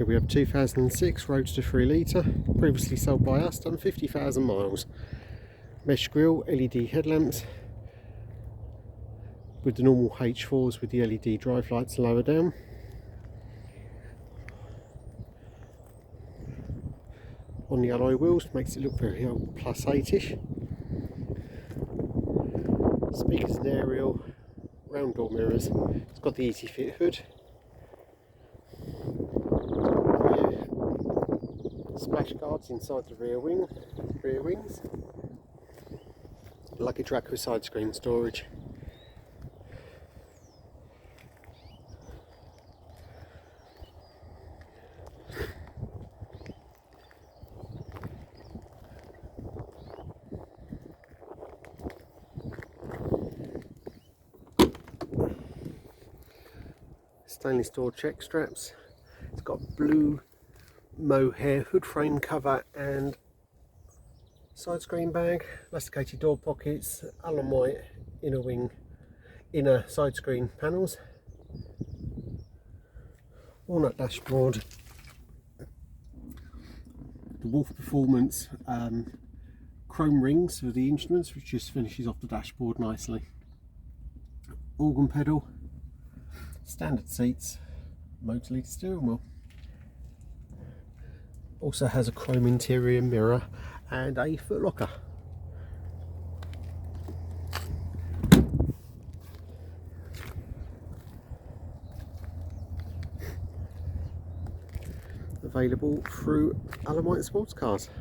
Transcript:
Here we have 2006 Roadster 3 litre, previously sold by us, done 50,000 miles. Mesh grille, LED headlamps with the normal H4s with the LED drive lights lower down. On the alloy wheels, makes it look very old, plus 8ish. Speakers and aerial, round door mirrors. It's got the easy fit hood. Splash guards inside the rear wings. Luggage rack with side screen storage. Stainless steel check straps. It's got blue Mohair hood frame cover and side screen bag, elasticated door pockets, Allen white inner side screen panels, walnut dashboard, the Wolf Performance chrome rings for the instruments, which just finishes off the dashboard nicely, organ pedal, standard seats, Moto-Lita steering wheel. Also has a chrome interior mirror and a footlocker. Available through Allen White Sports Cars.